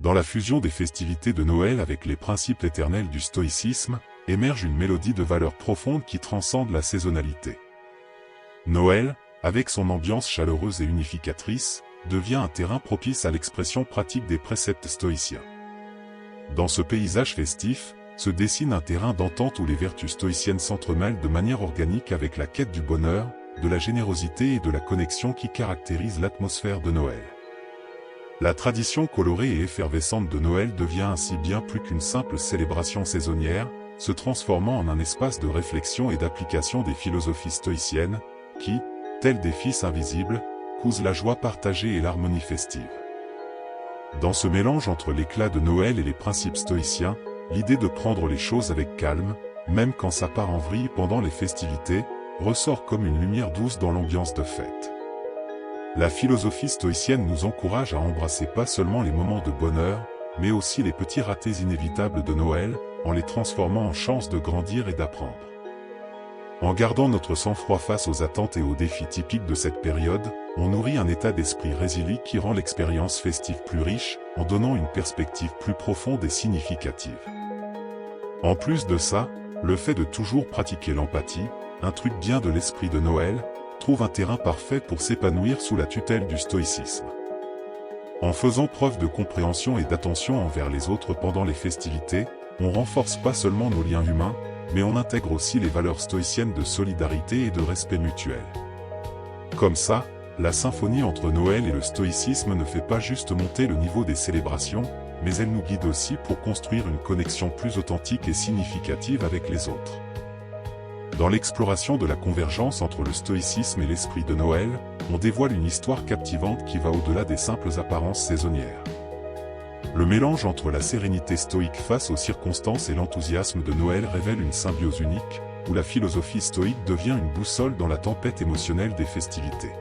Dans la fusion des festivités de Noël avec les principes éternels du stoïcisme, émerge une mélodie de valeurs profondes qui transcende la saisonnalité. Noël, avec son ambiance chaleureuse et unificatrice, devient un terrain propice à l'expression pratique des préceptes stoïciens. Dans ce paysage festif, se dessine un terrain d'entente où les vertus stoïciennes s'entremêlent de manière organique avec la quête du bonheur, de la générosité et de la connexion qui caractérise l'atmosphère de Noël. La tradition colorée et effervescente de Noël devient ainsi bien plus qu'une simple célébration saisonnière, se transformant en un espace de réflexion et d'application des philosophies stoïciennes, qui, tels des fils invisibles, cousent la joie partagée et l'harmonie festive. Dans ce mélange entre l'éclat de Noël et les principes stoïciens, l'idée de prendre les choses avec calme, même quand ça part en vrille pendant les festivités, ressort comme une lumière douce dans l'ambiance de fête. La philosophie stoïcienne nous encourage à embrasser pas seulement les moments de bonheur, mais aussi les petits ratés inévitables de Noël, en les transformant en chances de grandir et d'apprendre. En gardant notre sang-froid face aux attentes et aux défis typiques de cette période, on nourrit un état d'esprit résilient qui rend l'expérience festive plus riche, en donnant une perspective plus profonde et significative. En plus de ça, le fait de toujours pratiquer l'empathie, un truc bien de l'esprit de Noël, trouve un terrain parfait pour s'épanouir sous la tutelle du stoïcisme. En faisant preuve de compréhension et d'attention envers les autres pendant les festivités, on renforce pas seulement nos liens humains, mais on intègre aussi les valeurs stoïciennes de solidarité et de respect mutuel. Comme ça, la symphonie entre Noël et le stoïcisme ne fait pas juste monter le niveau des célébrations, mais elle nous guide aussi pour construire une connexion plus authentique et significative avec les autres. Dans l'exploration de la convergence entre le stoïcisme et l'esprit de Noël, on dévoile une histoire captivante qui va au-delà des simples apparences saisonnières. Le mélange entre la sérénité stoïque face aux circonstances et l'enthousiasme de Noël révèle une symbiose unique, où la philosophie stoïque devient une boussole dans la tempête émotionnelle des festivités.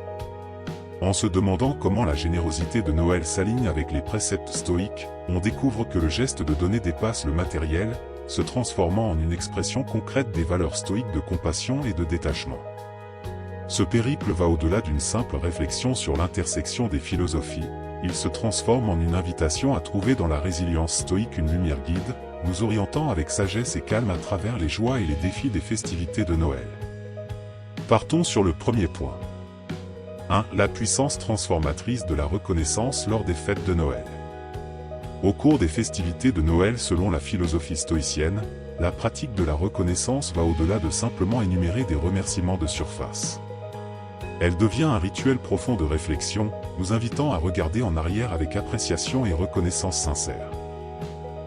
En se demandant comment la générosité de Noël s'aligne avec les préceptes stoïques, on découvre que le geste de donner dépasse le matériel, se transformant en une expression concrète des valeurs stoïques de compassion et de détachement. Ce périple va au-delà d'une simple réflexion sur l'intersection des philosophies, il se transforme en une invitation à trouver dans la résilience stoïque une lumière guide, nous orientant avec sagesse et calme à travers les joies et les défis des festivités de Noël. Partons sur le premier point. 1. La puissance transformatrice de la reconnaissance lors des fêtes de Noël. Au cours des festivités de Noël selon la philosophie stoïcienne, la pratique de la reconnaissance va au-delà de simplement énumérer des remerciements de surface. Elle devient un rituel profond de réflexion, nous invitant à regarder en arrière avec appréciation et reconnaissance sincère.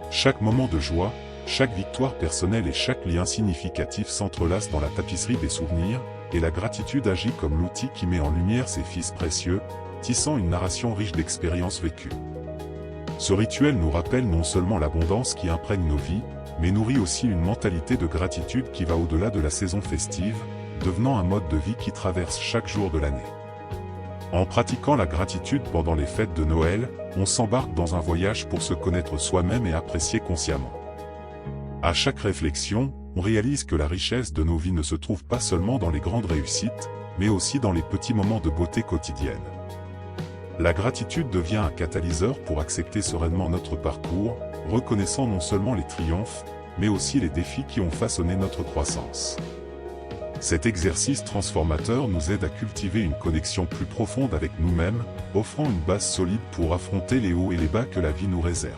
Chaque moment de joie, chaque victoire personnelle et chaque lien significatif s'entrelacent dans la tapisserie des souvenirs, et la gratitude agit comme l'outil qui met en lumière ces fils précieux, tissant une narration riche d'expériences vécues. Ce rituel nous rappelle non seulement l'abondance qui imprègne nos vies, mais nourrit aussi une mentalité de gratitude qui va au-delà de la saison festive, devenant un mode de vie qui traverse chaque jour de l'année. En pratiquant la gratitude pendant les fêtes de Noël, on s'embarque dans un voyage pour se connaître soi-même et apprécier consciemment. À chaque réflexion, on réalise que la richesse de nos vies ne se trouve pas seulement dans les grandes réussites, mais aussi dans les petits moments de beauté quotidienne. La gratitude devient un catalyseur pour accepter sereinement notre parcours, reconnaissant non seulement les triomphes, mais aussi les défis qui ont façonné notre croissance. Cet exercice transformateur nous aide à cultiver une connexion plus profonde avec nous-mêmes, offrant une base solide pour affronter les hauts et les bas que la vie nous réserve.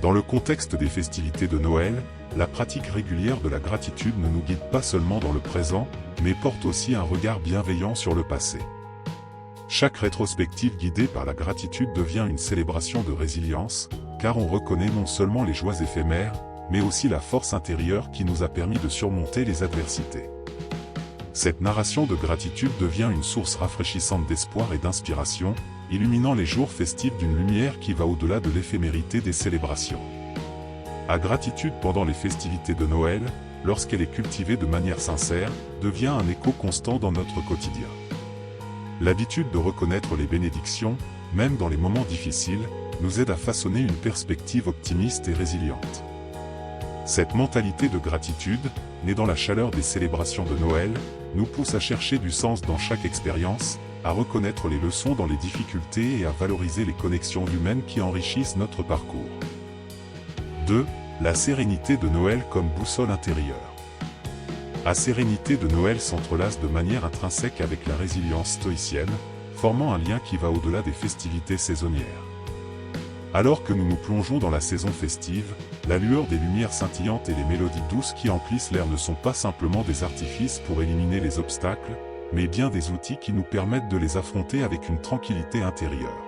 Dans le contexte des festivités de Noël, la pratique régulière de la gratitude ne nous guide pas seulement dans le présent, mais porte aussi un regard bienveillant sur le passé. Chaque rétrospective guidée par la gratitude devient une célébration de résilience, car on reconnaît non seulement les joies éphémères, mais aussi la force intérieure qui nous a permis de surmonter les adversités. Cette narration de gratitude devient une source rafraîchissante d'espoir et d'inspiration, illuminant les jours festifs d'une lumière qui va au-delà de l'éphémérité des célébrations. La gratitude pendant les festivités de Noël, lorsqu'elle est cultivée de manière sincère, devient un écho constant dans notre quotidien. L'habitude de reconnaître les bénédictions, même dans les moments difficiles, nous aide à façonner une perspective optimiste et résiliente. Cette mentalité de gratitude, née dans la chaleur des célébrations de Noël, nous pousse à chercher du sens dans chaque expérience, à reconnaître les leçons dans les difficultés et à valoriser les connexions humaines qui enrichissent notre parcours. 2. La sérénité de Noël comme boussole intérieure. La sérénité de Noël s'entrelace de manière intrinsèque avec la résilience stoïcienne, formant un lien qui va au-delà des festivités saisonnières. Alors que nous nous plongeons dans la saison festive, la lueur des lumières scintillantes et les mélodies douces qui emplissent l'air ne sont pas simplement des artifices pour éliminer les obstacles, mais bien des outils qui nous permettent de les affronter avec une tranquillité intérieure.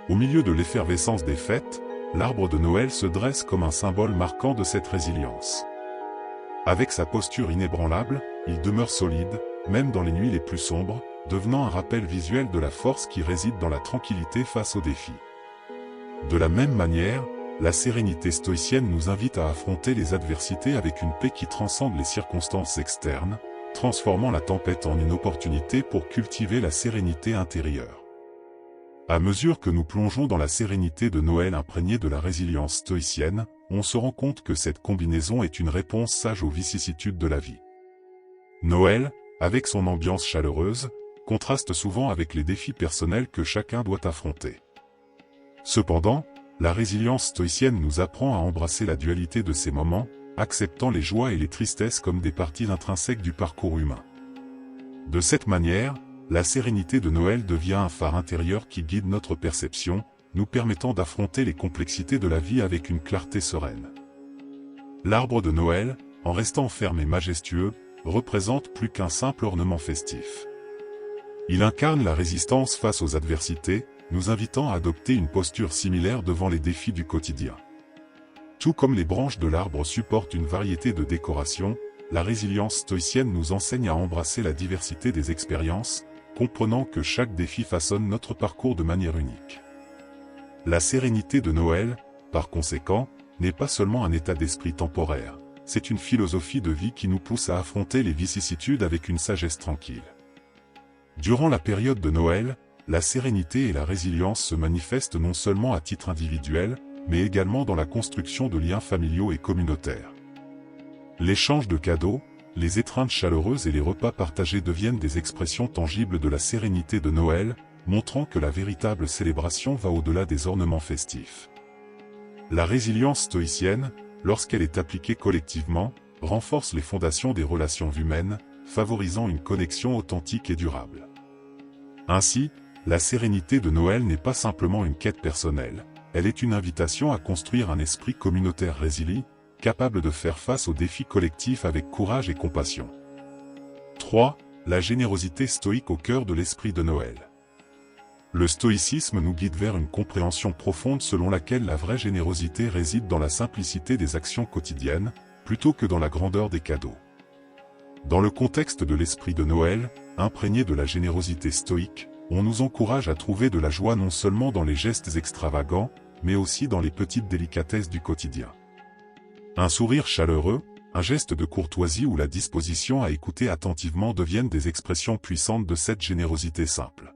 Au milieu de l'effervescence des fêtes, l'arbre de Noël se dresse comme un symbole marquant de cette résilience. Avec sa posture inébranlable, il demeure solide, même dans les nuits les plus sombres, devenant un rappel visuel de la force qui réside dans la tranquillité face aux défis. De la même manière, la sérénité stoïcienne nous invite à affronter les adversités avec une paix qui transcende les circonstances externes, transformant la tempête en une opportunité pour cultiver la sérénité intérieure. À mesure que nous plongeons dans la sérénité de Noël imprégnée de la résilience stoïcienne, on se rend compte que cette combinaison est une réponse sage aux vicissitudes de la vie. Noël, avec son ambiance chaleureuse, contraste souvent avec les défis personnels que chacun doit affronter. Cependant, la résilience stoïcienne nous apprend à embrasser la dualité de ces moments, acceptant les joies et les tristesses comme des parties intrinsèques du parcours humain. De cette manière, la sérénité de Noël devient un phare intérieur qui guide notre perception, nous permettant d'affronter les complexités de la vie avec une clarté sereine. L'arbre de Noël, en restant ferme et majestueux, représente plus qu'un simple ornement festif. Il incarne la résistance face aux adversités, nous invitant à adopter une posture similaire devant les défis du quotidien. Tout comme les branches de l'arbre supportent une variété de décorations, la résilience stoïcienne nous enseigne à embrasser la diversité des expériences, comprenant que chaque défi façonne notre parcours de manière unique. La sérénité de Noël, par conséquent, n'est pas seulement un état d'esprit temporaire, c'est une philosophie de vie qui nous pousse à affronter les vicissitudes avec une sagesse tranquille. Durant la période de Noël, la sérénité et la résilience se manifestent non seulement à titre individuel, mais également dans la construction de liens familiaux et communautaires. L'échange de cadeaux, les étreintes chaleureuses et les repas partagés deviennent des expressions tangibles de la sérénité de Noël, montrant que la véritable célébration va au-delà des ornements festifs. La résilience stoïcienne, lorsqu'elle est appliquée collectivement, renforce les fondations des relations humaines, favorisant une connexion authentique et durable. Ainsi, la sérénité de Noël n'est pas simplement une quête personnelle, elle est une invitation à construire un esprit communautaire résilient, capable de faire face aux défis collectifs avec courage et compassion. 3. La générosité stoïque au cœur de l'esprit de Noël. Le stoïcisme nous guide vers une compréhension profonde selon laquelle la vraie générosité réside dans la simplicité des actions quotidiennes, plutôt que dans la grandeur des cadeaux. Dans le contexte de l'esprit de Noël, imprégné de la générosité stoïque, on nous encourage à trouver de la joie non seulement dans les gestes extravagants, mais aussi dans les petites délicatesses du quotidien. Un sourire chaleureux, un geste de courtoisie ou la disposition à écouter attentivement deviennent des expressions puissantes de cette générosité simple.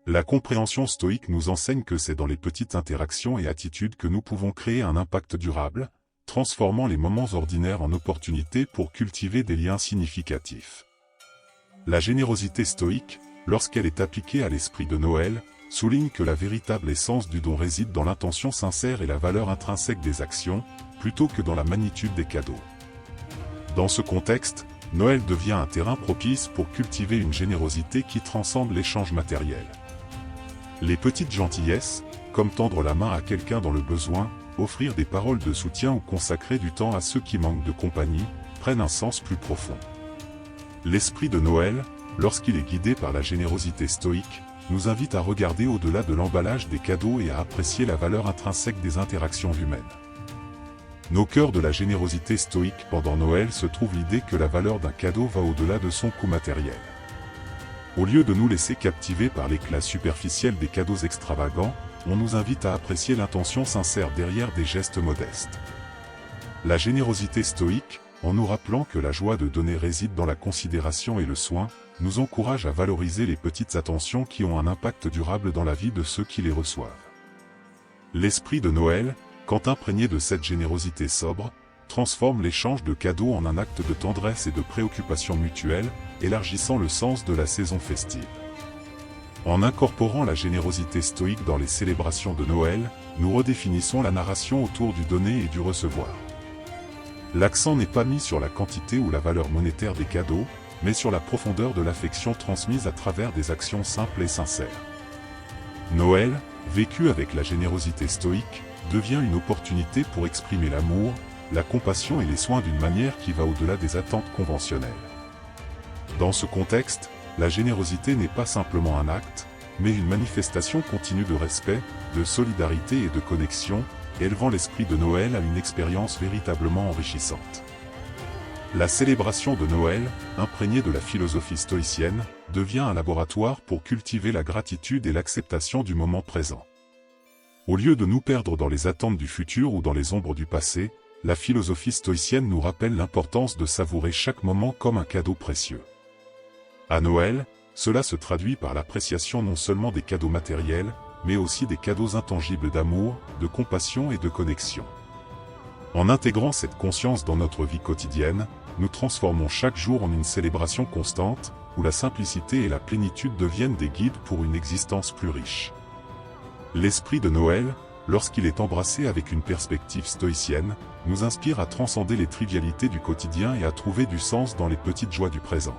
La compréhension stoïque nous enseigne que c'est dans les petites interactions et attitudes que nous pouvons créer un impact durable, transformant les moments ordinaires en opportunités pour cultiver des liens significatifs. La générosité stoïque, lorsqu'elle est appliquée à l'esprit de Noël, souligne que la véritable essence du don réside dans l'intention sincère et la valeur intrinsèque des actions, plutôt que dans la magnitude des cadeaux. Dans ce contexte, Noël devient un terrain propice pour cultiver une générosité qui transcende l'échange matériel. Les petites gentillesses, comme tendre la main à quelqu'un dans le besoin, offrir des paroles de soutien ou consacrer du temps à ceux qui manquent de compagnie, prennent un sens plus profond. L'esprit de Noël, lorsqu'il est guidé par la générosité stoïque, nous invite à regarder au-delà de l'emballage des cadeaux et à apprécier la valeur intrinsèque des interactions humaines. Au cœur de la générosité stoïque pendant Noël se trouve l'idée que la valeur d'un cadeau va au-delà de son coût matériel. Au lieu de nous laisser captiver par l'éclat superficiel des cadeaux extravagants, on nous invite à apprécier l'intention sincère derrière des gestes modestes. La générosité stoïque, en nous rappelant que la joie de donner réside dans la considération et le soin, nous encourage à valoriser les petites attentions qui ont un impact durable dans la vie de ceux qui les reçoivent. L'esprit de Noël, quand imprégné de cette générosité sobre, transforme l'échange de cadeaux en un acte de tendresse et de préoccupation mutuelle, élargissant le sens de la saison festive. En incorporant la générosité stoïque dans les célébrations de Noël, nous redéfinissons la narration autour du donner et du recevoir. L'accent n'est pas mis sur la quantité ou la valeur monétaire des cadeaux, mais sur la profondeur de l'affection transmise à travers des actions simples et sincères. Noël, vécu avec la générosité stoïque, devient une opportunité pour exprimer l'amour, la compassion et les soins d'une manière qui va au-delà des attentes conventionnelles. Dans ce contexte, la générosité n'est pas simplement un acte, mais une manifestation continue de respect, de solidarité et de connexion, élevant l'esprit de Noël à une expérience véritablement enrichissante. La célébration de Noël, imprégnée de la philosophie stoïcienne, devient un laboratoire pour cultiver la gratitude et l'acceptation du moment présent. Au lieu de nous perdre dans les attentes du futur ou dans les ombres du passé, la philosophie stoïcienne nous rappelle l'importance de savourer chaque moment comme un cadeau précieux. À Noël, cela se traduit par l'appréciation non seulement des cadeaux matériels, mais aussi des cadeaux intangibles d'amour, de compassion et de connexion. En intégrant cette conscience dans notre vie quotidienne, nous transformons chaque jour en une célébration constante, où la simplicité et la plénitude deviennent des guides pour une existence plus riche. L'esprit de Noël, lorsqu'il est embrassé avec une perspective stoïcienne, nous inspire à transcender les trivialités du quotidien et à trouver du sens dans les petites joies du présent.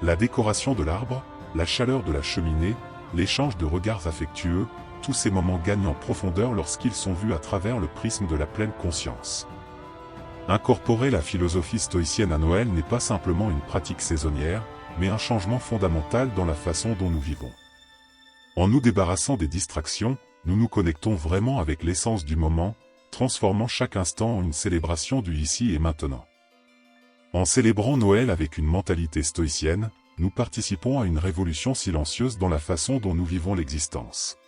La décoration de l'arbre, la chaleur de la cheminée, l'échange de regards affectueux, tous ces moments gagnent en profondeur lorsqu'ils sont vus à travers le prisme de la pleine conscience. Incorporer la philosophie stoïcienne à Noël n'est pas simplement une pratique saisonnière, mais un changement fondamental dans la façon dont nous vivons. En nous débarrassant des distractions, nous nous connectons vraiment avec l'essence du moment, transformant chaque instant en une célébration du ici et maintenant. En célébrant Noël avec une mentalité stoïcienne, nous participons à une révolution silencieuse dans la façon dont nous vivons l'existence.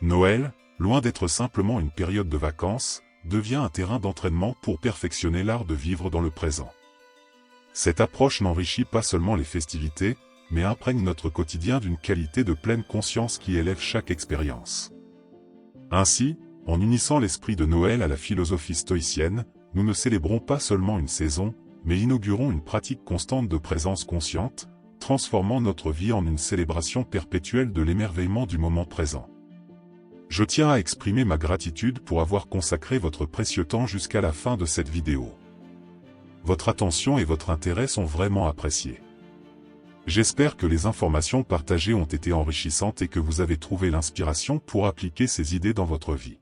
Noël, loin d'être simplement une période de vacances, devient un terrain d'entraînement pour perfectionner l'art de vivre dans le présent. Cette approche n'enrichit pas seulement les festivités, mais imprègne notre quotidien d'une qualité de pleine conscience qui élève chaque expérience. Ainsi, en unissant l'esprit de Noël à la philosophie stoïcienne, nous ne célébrons pas seulement une saison, mais inaugurons une pratique constante de présence consciente, transformant notre vie en une célébration perpétuelle de l'émerveillement du moment présent. Je tiens à exprimer ma gratitude pour avoir consacré votre précieux temps jusqu'à la fin de cette vidéo. Votre attention et votre intérêt sont vraiment appréciés. J'espère que les informations partagées ont été enrichissantes et que vous avez trouvé l'inspiration pour appliquer ces idées dans votre vie.